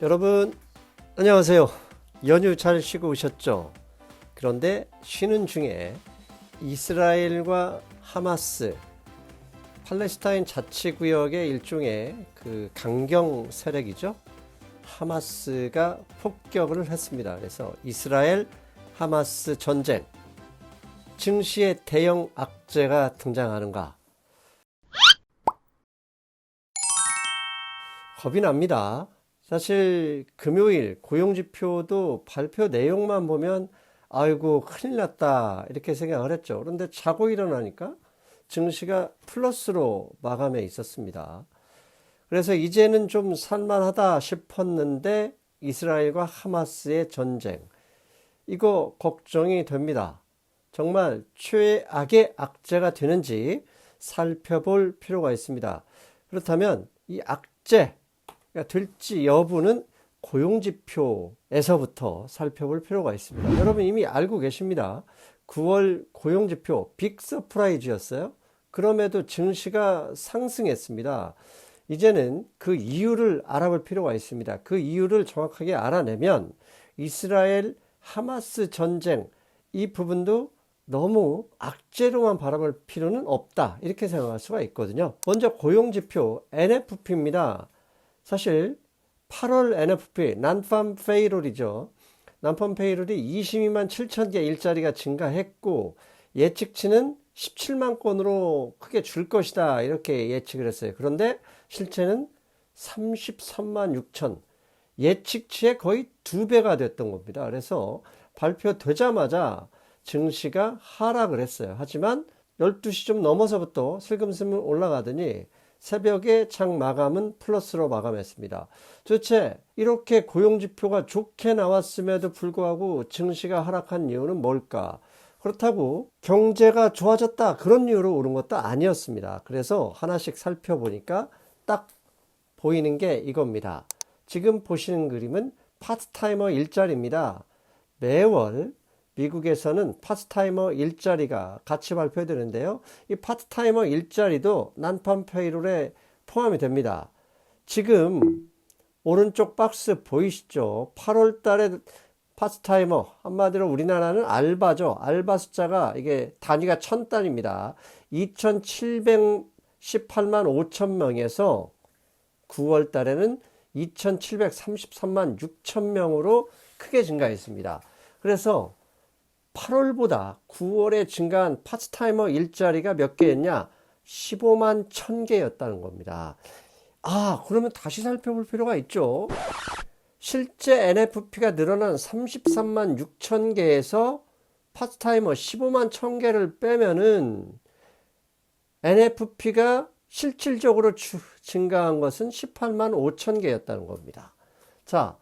여러분 안녕하세요. 연휴 잘 쉬고 오셨죠? 그런데 쉬는 중에 이스라엘과 하마스, 팔레스타인 자치구역의 일종의 그 강경 세력이죠. 하마스가 폭격을 했습니다. 그래서 이스라엘 하마스 전쟁, 증시의 대형 악재가 등장하는가? 겁이 납니다. 사실 금요일 고용지표도 발표 내용만 보면 아이고 큰일 났다 이렇게 생각을 했죠. 그런데 자고 일어나니까 증시가 플러스로 마감해 있었습니다. 그래서 이제는 좀 살만하다 싶었는데 이스라엘과 하마스의 전쟁, 이거 걱정이 됩니다. 정말 최악의 악재가 되는지 살펴볼 필요가 있습니다. 그렇다면 이 악재 될지 여부는 고용지표에서부터 살펴볼 필요가 있습니다. 여러분 이미 알고 계십니다. 9월 고용지표 빅 서프라이즈였어요. 그럼에도 증시가 상승했습니다. 이제는 그 이유를 알아볼 필요가 있습니다. 그 이유를 정확하게 알아내면 이스라엘 하마스 전쟁, 이 부분도 너무 악재로만 바라볼 필요는 없다 이렇게 생각할 수가 있거든요. 먼저 고용지표 NFP입니다. 사실 8월 NFP, 난팜 페이롤이죠. 난팜 페이롤이 22만 7천 개 일자리가 증가했고 예측치는 17만 건으로 크게 줄 것이다 이렇게 예측을 했어요. 그런데 실제는 33만 6천, 예측치의 거의 2배가 됐던 겁니다. 그래서 발표되자마자 증시가 하락을 했어요. 하지만 12시 좀 넘어서부터 슬금슬금 올라가더니 새벽에 장 마감은 플러스로 마감했습니다. 도대체 이렇게 고용지표가 좋게 나왔음에도 불구하고 증시가 하락한 이유는 뭘까? 그렇다고 경제가 좋아졌다 그런 이유로 오른 것도 아니었습니다. 그래서 하나씩 살펴보니까 딱 보이는 게 이겁니다. 지금 보시는 그림은 파트타이머 일자리입니다. 매월 미국에서는 파트타이머 일자리가 같이 발표되는데요. 이 파트타이머 일자리도 난팜 페이롤에 포함이 됩니다. 지금 오른쪽 박스 보이시죠? 8월 달에 파트타이머, 한마디로 우리나라는 알바죠. 알바 숫자가 이게 단위가 1000단위입니다. 2718만 5천 명에서 9월 달에는 2733만 6천 명으로 크게 증가했습니다. 그래서 8월보다 9월에 증가한 파트타이머 일자리가 몇 개였냐? 15만 1000개였다는 겁니다. 그러면 다시 살펴볼 필요가 있죠. 실제 NFP가 늘어난 33만 6천 개에서 파트타이머 15만 1000개를 빼면은 NFP가 실질적으로 증가한 것은 18만 5천 개였다는 겁니다. 자,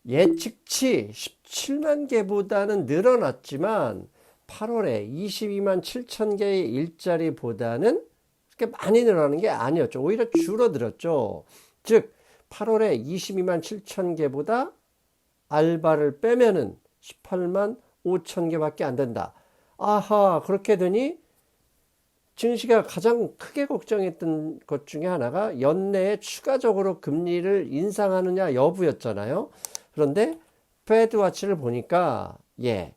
예측치 17만 개보다는 늘어났지만 8월에 22만 7천 개의 일자리보다는 그렇게 많이 늘어나는 게 아니었죠. 오히려 줄어들었죠. 즉 8월에 22만 7천 개보다 알바를 빼면은 18만 5천 개밖에 안 된다. 그렇게 되니 증시가 가장 크게 걱정했던 것 중에 하나가 연내에 추가적으로 금리를 인상하느냐 여부였잖아요. 그런데 페드와치를 보니까 이게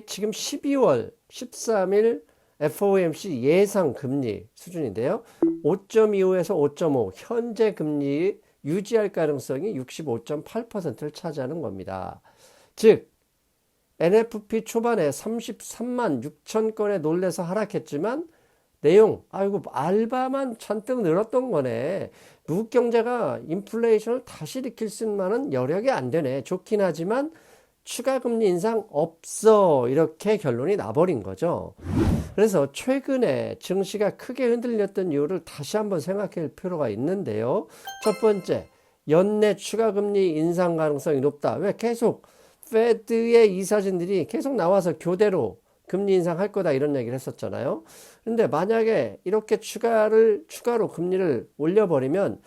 지금 12월 13일 FOMC 예상 금리 수준인데요. 5.25에서 5.5 현재 금리 유지할 가능성이 65.8%를 차지하는 겁니다. 즉 NFP 초반에 33만 6천 건에 놀래서 하락했지만 내용, 알바만 잔뜩 늘었던 거네. 미국 경제가 인플레이션을 다시 일으킬 수 있는 만한 여력이 안 되네. 좋긴 하지만 추가 금리 인상 없어. 이렇게 결론이 나버린 거죠. 그래서 최근에 증시가 크게 흔들렸던 이유를 다시 한번 생각할 필요가 있는데요. 첫 번째, 연내 추가 금리 인상 가능성이 높다. 왜 계속 페드의 이사진들이 계속 나와서 교대로 금리 인상할 거다 이런 얘기를 했었잖아요. 근데 만약에 이렇게 추가로 금리를 올려버리면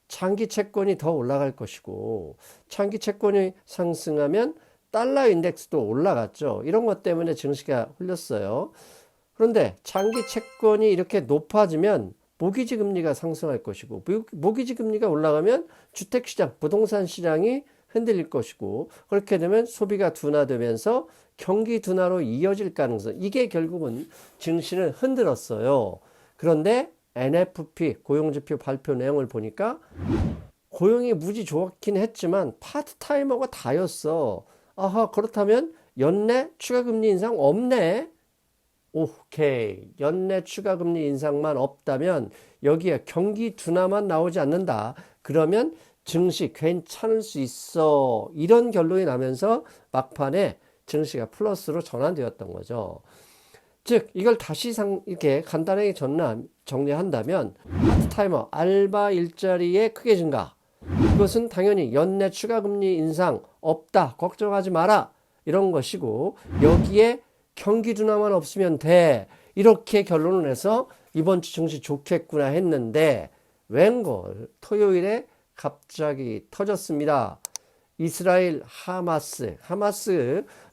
장기 채권이 더 올라갈 것이고, 장기 채권이 상승하면 달러 인덱스도 올라갔죠. 이런 것 때문에 증시가 흘렸어요. 그런데 장기 채권이 이렇게 높아지면 모기지 금리가 상승할 것이고, 모기지 금리가 올라가면 주택시장, 부동산 시장이 흔들릴 것이고, 그렇게 되면 소비가 둔화되면서 경기 둔화로 이어질 가능성, 이게 결국은 증시를 흔들었어요. 그런데 NFP 고용지표 발표 내용을 보니까 고용이 무지 좋긴 했지만 파트타이머가 다였어. 아하, 그렇다면 연내 추가금리 인상 없네. 오케이. 연내 추가금리 인상만 없다면 여기에 경기 둔화만 나오지 않는다. 그러면 증시 괜찮을 수 있어. 이런 결론이 나면서 막판에 증시가 플러스로 전환되었던 거죠. 즉 이걸 다시 이렇게 간단하게 정리한다면 파트타이머 알바 일자리의 크게 증가, 이것은 당연히 연내 추가금리 인상 없다, 걱정하지 마라, 이런 것이고, 여기에 경기 둔화만 없으면 돼, 이렇게 결론을 내서 이번 주 증시 좋겠구나 했는데 웬걸 토요일에 갑자기 터졌습니다. 이스라엘 하마스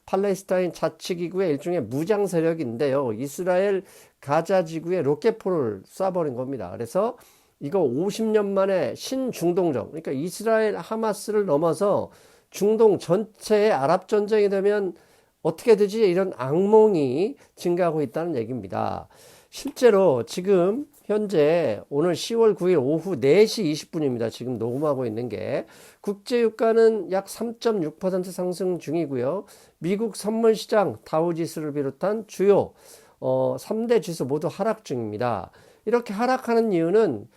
팔레스타인 자치기구의 일종의 무장 세력인데요. 이스라엘 가자 지구에 로켓포를 쏴버린 겁니다. 그래서 이거 50년 만에 신중동정, 그러니까 이스라엘 하마스를 넘어서 중동 전체의 아랍 전쟁이 되면 어떻게 되지? 이런 악몽이 증가하고 있다는 얘기입니다. 실제로 지금 현재 오늘 10월 9일 오후 4시 20분입니다. 지금 녹음하고 있는 게 국제유가는 약 3.6% 상승 중이고요. 미국 선물시장 다우지수를 비롯한 주요 3대 지수 모두 하락 중입니다. 이렇게 하락하는 이유는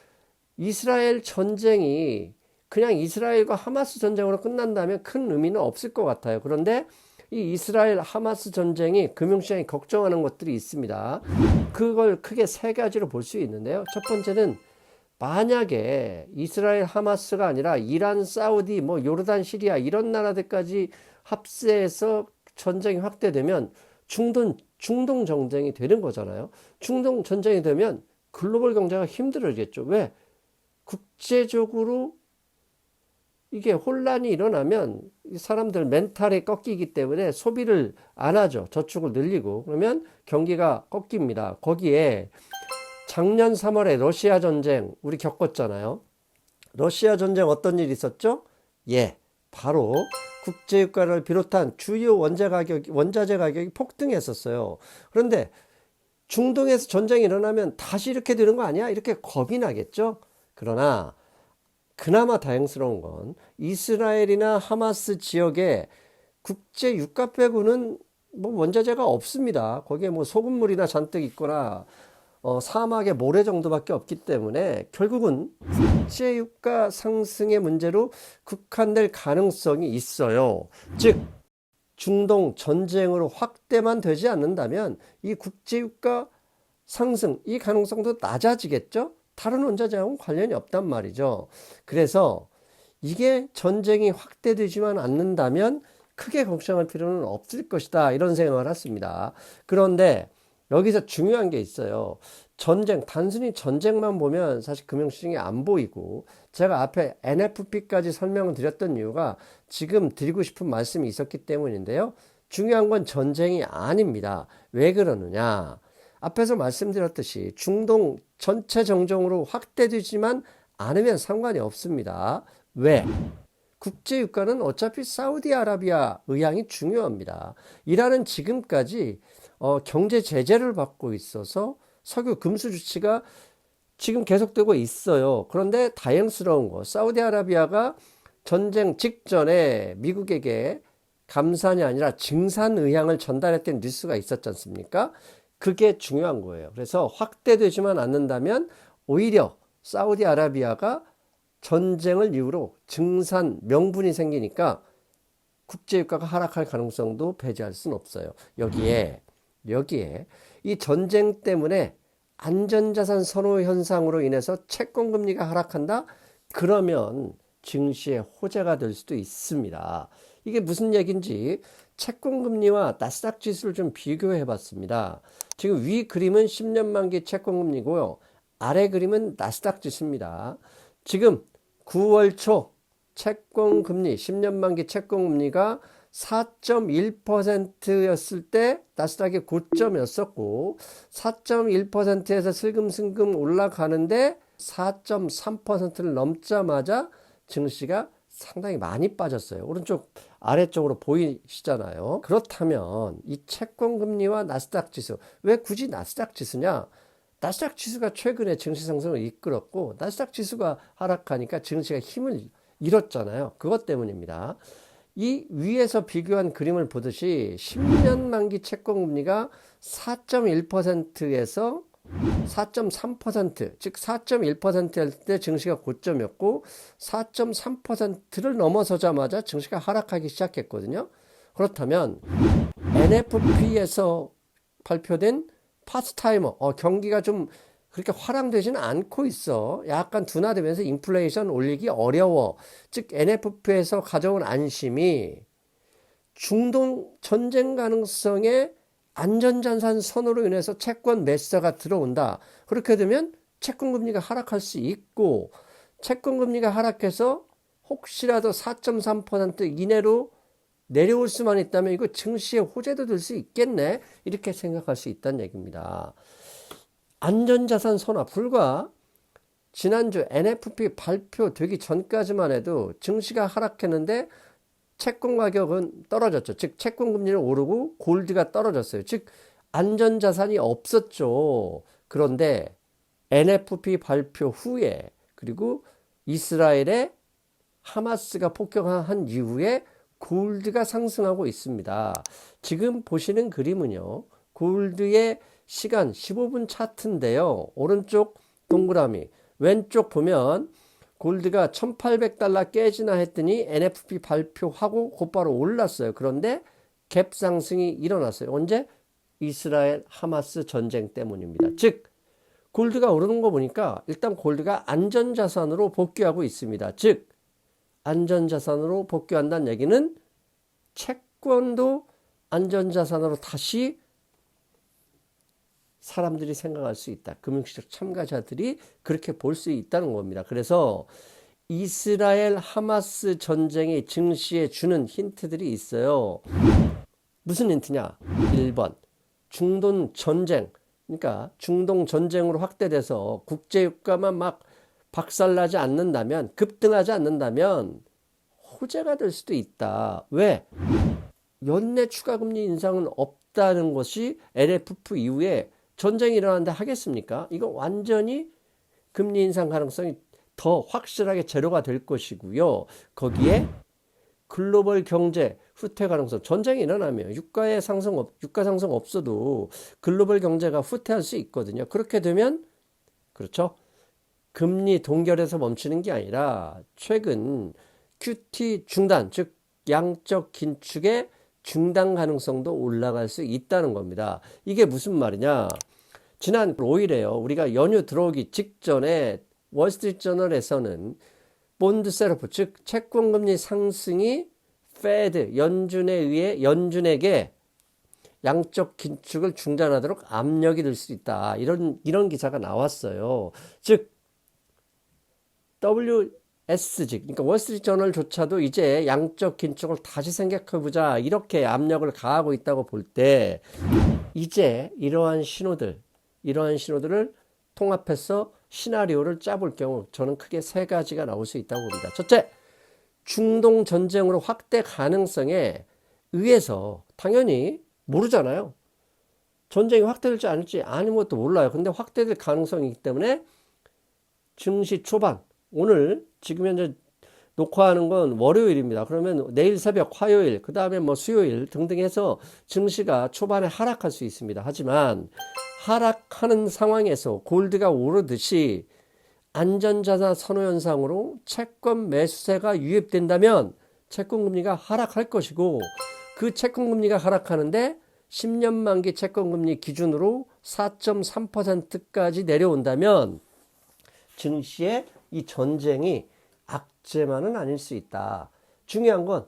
이스라엘 전쟁이 그냥 이스라엘과 하마스 전쟁으로 끝난다면 큰 의미는 없을 것 같아요. 그런데 이 이스라엘 하마스 전쟁이 금융시장이 걱정하는 것들이 있습니다. 그걸 크게 세 가지로 볼 수 있는데요. 첫 번째는 만약에 이스라엘 하마스가 아니라 이란, 사우디, 요르단, 시리아 이런 나라들까지 합세해서 전쟁이 확대되면 중동 전쟁이 되는 거잖아요. 중동 전쟁이 되면 글로벌 경제가 힘들어지겠죠. 왜? 국제적으로 이게 혼란이 일어나면 사람들 멘탈이 꺾이기 때문에 소비를 안 하죠. 저축을 늘리고. 그러면 경기가 꺾입니다. 거기에 작년 3월에 러시아 전쟁 우리 겪었잖아요. 러시아 전쟁 어떤 일이 있었죠? 예, 바로 국제유가를 비롯한 주요 원자재 가격이 폭등했었어요. 그런데 중동에서 전쟁이 일어나면 다시 이렇게 되는 거 아니야? 이렇게 겁이 나겠죠? 그러나 그나마 다행스러운 건 이스라엘이나 하마스 지역에 국제 유가 빼고는 원자재가 없습니다. 거기에 소금물이나 잔뜩 있거나 사막의 모래 정도밖에 없기 때문에 결국은 국제 유가 상승의 문제로 국한될 가능성이 있어요. 즉 중동 전쟁으로 확대만 되지 않는다면 이 국제 유가 상승 이 가능성도 낮아지겠죠. 다른 원자재하고는 관련이 없단 말이죠. 그래서 이게 전쟁이 확대되지만 않는다면 크게 걱정할 필요는 없을 것이다, 이런 생각을 했습니다. 그런데 여기서 중요한 게 있어요. 단순히 전쟁만 보면 사실 금융시장이 안 보이고, 제가 앞에 NFP까지 설명을 드렸던 이유가 지금 드리고 싶은 말씀이 있었기 때문인데요. 중요한 건 전쟁이 아닙니다. 왜 그러느냐? 앞에서 말씀드렸듯이 중동 전체 정정으로 확대되지만 않으면 상관이 없습니다. 왜? 국제유가는 어차피 사우디아라비아 의향이 중요합니다. 이란은 지금까지 경제 제재를 받고 있어서 석유 금수 조치가 지금 계속되고 있어요. 그런데 다행스러운 거, 사우디아라비아가 전쟁 직전에 미국에게 감산이 아니라 증산 의향을 전달했던 뉴스가 있었지 않습니까? 그게 중요한 거예요. 그래서 확대되지만 않는다면 오히려 사우디아라비아가 전쟁을 이유로 증산 명분이 생기니까 국제유가가 하락할 가능성도 배제할 수는 없어요. 여기에 이 전쟁 때문에 안전자산 선호 현상으로 인해서 채권금리가 하락한다? 그러면 증시의 호재가 될 수도 있습니다. 이게 무슨 얘기인지 채권금리와 나스닥 지수를 좀 비교해 봤습니다. 지금 위 그림은 10년 만기 채권금리고요. 아래 그림은 나스닥 지수입니다. 지금 9월 초 채권금리, 10년 만기 채권금리가 4.1%였을 때 나스닥이 고점이었었고 4.1%에서 슬금슬금 올라가는데 4.3%를 넘자마자 증시가 상당히 많이 빠졌어요. 오른쪽 아래쪽으로 보이시잖아요. 그렇다면 이 채권금리와 나스닥 지수, 왜 굳이 나스닥 지수냐? 나스닥 지수가 최근에 증시 상승을 이끌었고 나스닥 지수가 하락하니까 증시가 힘을 잃었잖아요. 그것 때문입니다. 이 위에서 비교한 그림을 보듯이 10년 만기 채권금리가 4.1%에서 4.3%, 즉 4.1%일 때 증시가 고점이었고 4.3%를 넘어서자마자 증시가 하락하기 시작했거든요. 그렇다면 NFP에서 발표된 파스타이머, 경기가 좀 그렇게 화랑되지는 않고 있어. 약간 둔화되면서 인플레이션 올리기 어려워. 즉 NFP에서 가져온 안심이 중동 전쟁 가능성에 안전자산 선호로 인해서 채권 매수가 들어온다. 그렇게 되면 채권금리가 하락할 수 있고 채권금리가 하락해서 혹시라도 4.3% 이내로 내려올 수만 있다면 이거 증시에 호재도 될 수 있겠네. 이렇게 생각할 수 있다는 얘기입니다. 안전자산 선호 불과 지난주 NFP 발표되기 전까지만 해도 증시가 하락했는데 채권 가격은 떨어졌죠. 즉 채권 금리는 오르고 골드가 떨어졌어요. 즉 안전자산이 없었죠. 그런데 NFP 발표 후에 그리고 이스라엘의 하마스가 폭격한 이후에 골드가 상승하고 있습니다. 지금 보시는 그림은요. 골드의 시간 15분 차트인데요. 오른쪽 동그라미 왼쪽 보면 골드가 1800달러 깨지나 했더니 NFP 발표하고 곧바로 올랐어요. 그런데 갭 상승이 일어났어요. 언제? 이스라엘 하마스 전쟁 때문입니다. 즉 골드가 오르는 거 보니까 일단 골드가 안전자산으로 복귀하고 있습니다. 즉 안전자산으로 복귀한다는 얘기는 채권도 안전자산으로 다시 사람들이 생각할 수 있다. 금융시장 참가자들이 그렇게 볼 수 있다는 겁니다. 그래서 이스라엘 하마스 전쟁이 증시에 주는 힌트들이 있어요. 무슨 힌트냐? 1번 중동 전쟁. 그러니까 중동 전쟁으로 확대돼서 국제유가만 막 박살나지 않는다면 급등하지 않는다면 호재가 될 수도 있다. 왜? 연내 추가금리 인상은 없다는 것이 LFF 이후에 전쟁이 일어나는데 하겠습니까? 이거 완전히 금리 인상 가능성이 더 확실하게 제로가 될 것이고요. 거기에 글로벌 경제 후퇴 가능성, 전쟁이 일어나면 유가 상승 없어도 글로벌 경제가 후퇴할 수 있거든요. 그렇게 되면 그렇죠. 금리 동결에서 멈추는 게 아니라 최근 QT 중단, 즉 양적 긴축의 중단 가능성도 올라갈 수 있다는 겁니다. 이게 무슨 말이냐? 지난 5일에요. 우리가 연휴 들어오기 직전에 월스트리트저널에서는 본드 셋오프, 즉 채권금리 상승이 페드, 연준에 의해 연준에게 양적 긴축을 중단하도록 압력이 될 수 있다. 이런 기사가 나왔어요. 즉 WSG, 그러니까 월스트리트저널조차도 이제 양적 긴축을 다시 생각해보자 이렇게 압력을 가하고 있다고 볼 때 이제 이러한 신호들을 통합해서 시나리오를 짜볼 경우 저는 크게 세 가지가 나올 수 있다고 봅니다. 첫째, 중동 전쟁으로 확대 가능성에 의해서 당연히 모르잖아요. 전쟁이 확대될지 않을지 아무것도 몰라요. 근데 확대될 가능성이 있기 때문에 증시 초반, 오늘 지금 현재 녹화하는 건 월요일입니다. 그러면 내일 새벽, 화요일, 그 다음에 뭐 수요일 등등 해서 증시가 초반에 하락할 수 있습니다. 하지만 하락하는 상황에서 골드가 오르듯이 안전자산 선호 현상으로 채권 매수세가 유입된다면 채권금리가 하락할 것이고 그 채권금리가 하락하는데 10년 만기 채권금리 기준으로 4.3%까지 내려온다면 증시의 이 전쟁이 악재만은 아닐 수 있다. 중요한 건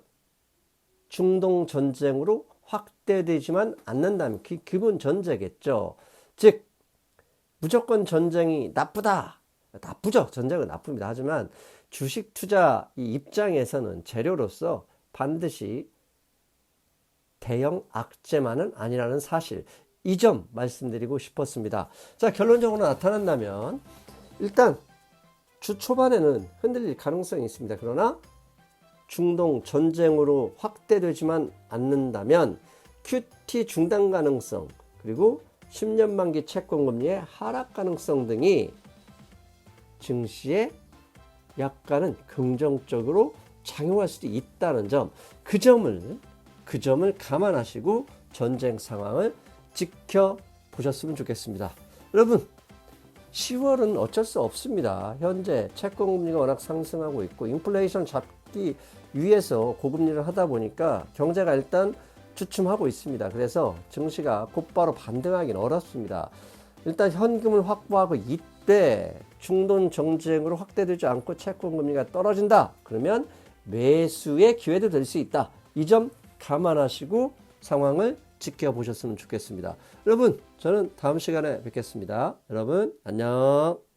중동 전쟁으로 확대되지만 않는다면 기본 전제겠죠. 즉 무조건 전쟁이 나쁘다. 나쁘죠. 전쟁은 나쁩니다. 하지만 주식 투자 이 입장에서는 재료로서 반드시 대형 악재만은 아니라는 사실, 이 점 말씀드리고 싶었습니다. 자, 결론적으로 나타난다면 일단 주 초반에는 흔들릴 가능성이 있습니다. 그러나 중동 전쟁으로 확대되지만 않는다면 QT 중단 가능성, 그리고 10년 만기 채권금리의 하락 가능성 등이 증시에 약간은 긍정적으로 작용할 수도 있다는 점, 그 점을 감안하시고 전쟁 상황을 지켜보셨으면 좋겠습니다. 여러분, 10월은 어쩔 수 없습니다. 현재 채권금리가 워낙 상승하고 있고 인플레이션 잡기 위해서 고금리를 하다 보니까 경제가 일단 주춤하고 있습니다. 그래서 증시가 곧바로 반등하기는 어렵습니다. 일단 현금을 확보하고 이때 중동 정쟁으로 확대되지 않고 채권금리가 떨어진다. 그러면 매수의 기회도 될 수 있다. 이 점 감안하시고 상황을 지켜보셨으면 좋겠습니다. 여러분, 저는 다음 시간에 뵙겠습니다. 여러분, 안녕.